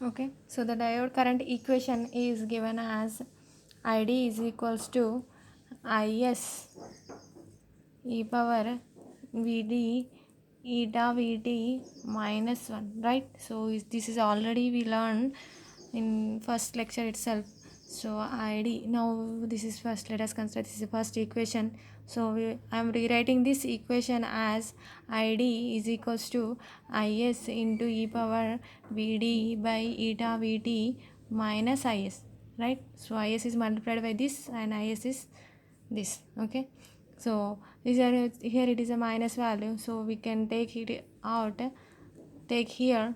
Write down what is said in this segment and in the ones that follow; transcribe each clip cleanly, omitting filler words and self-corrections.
Okay, so the diode current equation is given as ID is equals to IS e power Vd eta Vt minus 1, right? So this is already we learned in first lecture itself. So ID, now this is first, let us consider this is the first equation. So I am rewriting this equation as ID is equals to Is into e power Vd by eta Vt minus Is, right? So Is is multiplied by this and Is is this. Okay, so here it is a minus value, so we can take it out. Take here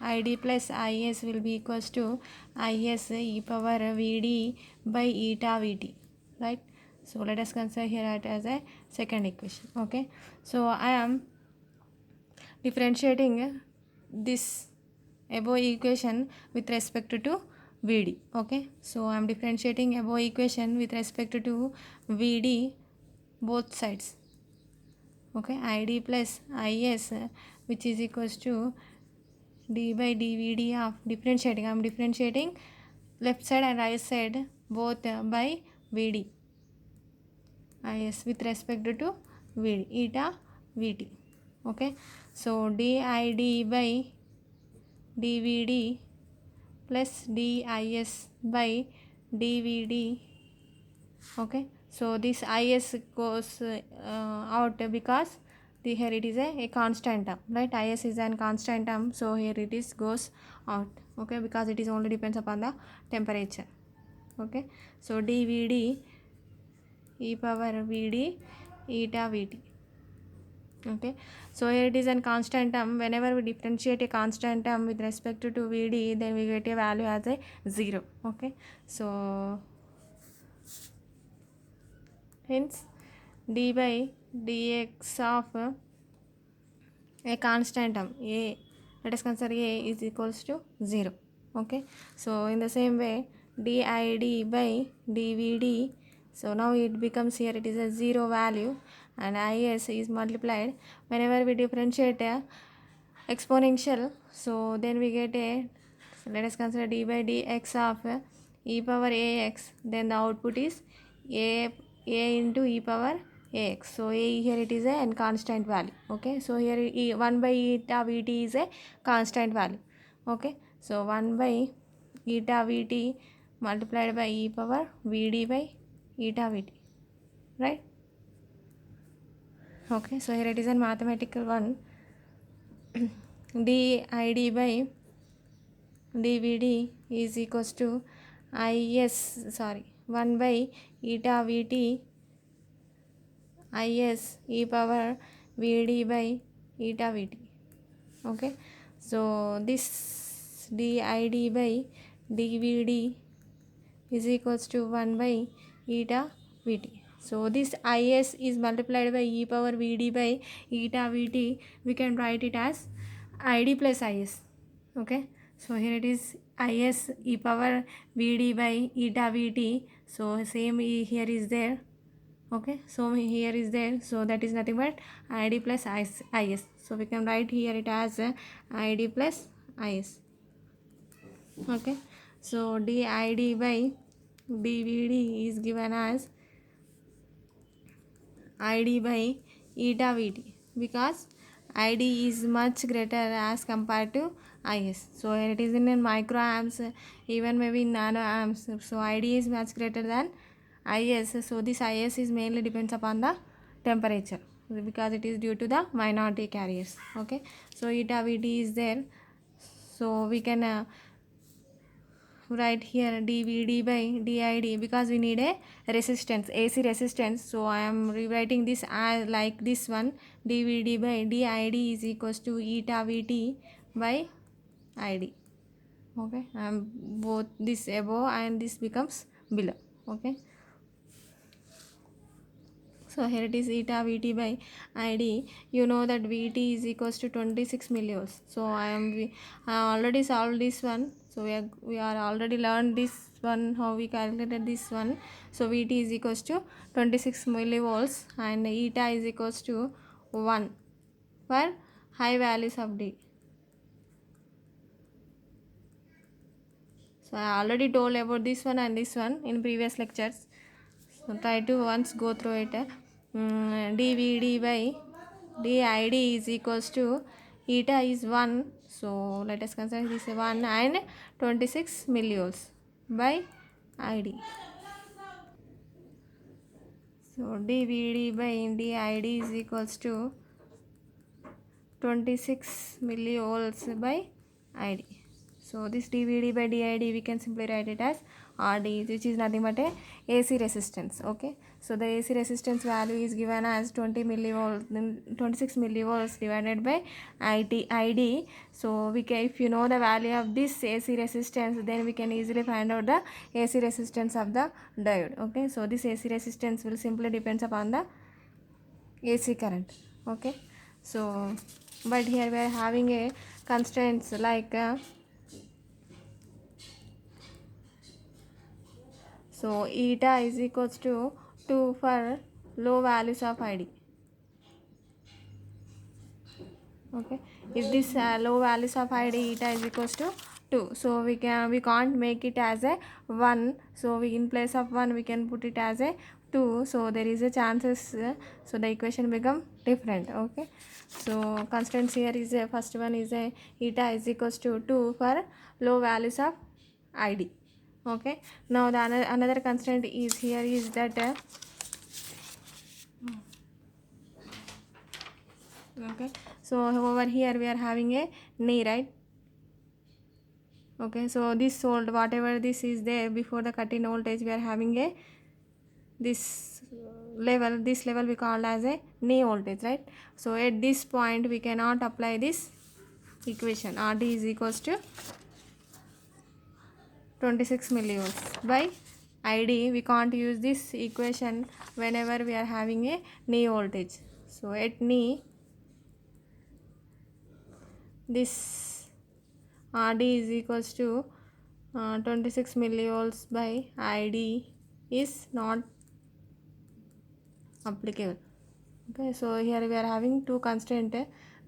Id plus Is will be equals to Is e power Vd by eta Vt, right? So let us consider here it as a second equation. Okay, so I am differentiating this above equation with respect to Vd. Okay, so I am differentiating above equation with respect to Vd both sides. Okay, Id plus Is which is equals to d by dvd of differentiating. I am differentiating left side and right side both by Vd Is with respect to Vd eta Vt. Okay, so did by dvd plus dis by dvd. Okay, so this Is goes out because here it is a constant term, right? Is is an constant term, so here it is goes out. Okay, because it is only depends upon the temperature. Okay, so dvd e power Vd eta Vt. Okay, so here it is a constant term. Whenever we differentiate a constant term with respect to Vd, then we get a value as a 0. Okay, so hence d by dx of a constant term a, let us consider a is equals to 0. Okay, so in the same way did by dvd, so now it becomes here it is a 0 value and is is multiplied whenever we differentiate a exponential, so then we get a, so let us consider d by dx of e power ax, then the output is a into e power ax. So a here it is a and constant value. Okay, so here 1 by eta Vt is a constant value. Okay, so 1 by eta Vt multiplied by e power Vd by eta Vt, right? Okay, so here it is a mathematical one. did by dvd is equals to 1 by eta Vt Is e power Vd by eta Vt. Okay, so this did by dvd is equals to 1 by eta Vt. So this Is is multiplied by e power Vd by eta Vt. We can write it as Id plus Is. Okay, so here it is Is e power Vd by eta Vt. So same here is there. Okay, so here is there, so that is nothing but Id plus Is. So we can write here it as Id plus Is. Okay, so did by dvd is given as Id by eta Vt because Id is much greater as compared to Is. So here it is in microamps, even maybe in nanoamps. So Id is much greater than Is. So this Is is mainly depends upon the temperature because it is due to the minority carriers. Okay, so eta Vt is there, so we can write here dvd by did because we need a resistance, AC resistance. So I am rewriting this as like this one, dvd by did is equals to eta Vt by Id. Okay, both this above and this becomes below. Okay, so here it is eta Vt by Id. You know that Vt is equals to 26 millivolts. So I already solved this one. So we are already learned this one, how we calculated this one. So Vt is equals to 26 millivolts and eta is equals to 1 for high values of D. So I already told about this one and this one in previous lectures. So try to once go through it. dVd by dId is equals to eta is 1. So let us consider this 1 and 26 milliohms by Id. So dVd by dId is equals to 26 milliohms by Id. So this dVd by dId we can simply write it as RD, which is nothing but a AC resistance. Okay, so the AC resistance value is given as 20 millivolts, 26 millivolts divided by ID. So we can, if you know the value of this AC resistance, then we can easily find out the AC resistance of the diode. Okay, so this AC resistance will simply depends upon the AC current. Okay, so but here we are having a constraints like so eta is equals to 2 for low values of ID. Okay, if this low values of ID eta is equals to 2, so we can't make it as a 1, so we in place of 1 we can put it as a 2, so there is a chances so the equation become different. Okay, so constants here is a first one is a eta is equals to 2 for low values of ID. Okay, now the another constant is here is that okay, so over here we are having a knee, right? Okay, so this volt, whatever this is there before the cut in voltage, we are having a this level we call as a knee voltage, right? So at this point we cannot apply this equation. RD is equals to 26 millivolts by ID. We can't use this equation whenever we are having a knee voltage. So at knee, this RD is equals to 26 millivolts by ID is not applicable. Okay, so here we are having two constant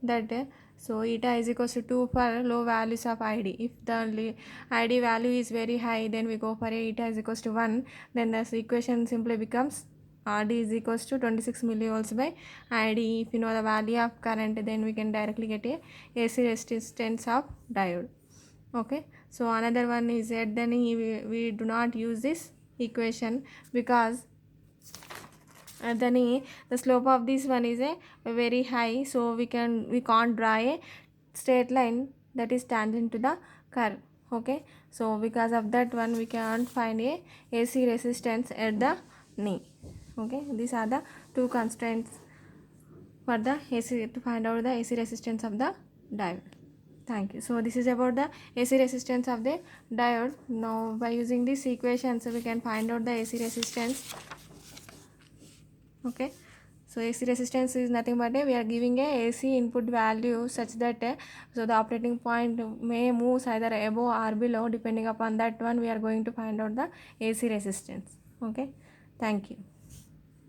that so eta is equals to 2 for low values of ID. If the ID value is very high, then we go for a eta is equals to 1, then this equation simply becomes RD is equals to 26 millivolts by ID. If you know the value of current, then we can directly get a AC resistance of diode. Okay, so another one is that then we do not use this equation because then the slope of this one is a very high, so we can't draw a straight line that is tangent to the curve. Okay, so because of that one we can't find a AC resistance at the knee. Okay, these are the two constraints for the AC to find out the AC resistance of the diode. Thank you. So this is about the AC resistance of the diode. Now by using this equation, so we can find out the AC resistance. Okay, so AC resistance is nothing but we are giving a AC input value such that so the operating point may move either above or below. Depending upon that one, we are going to find out the AC resistance. Okay, thank you.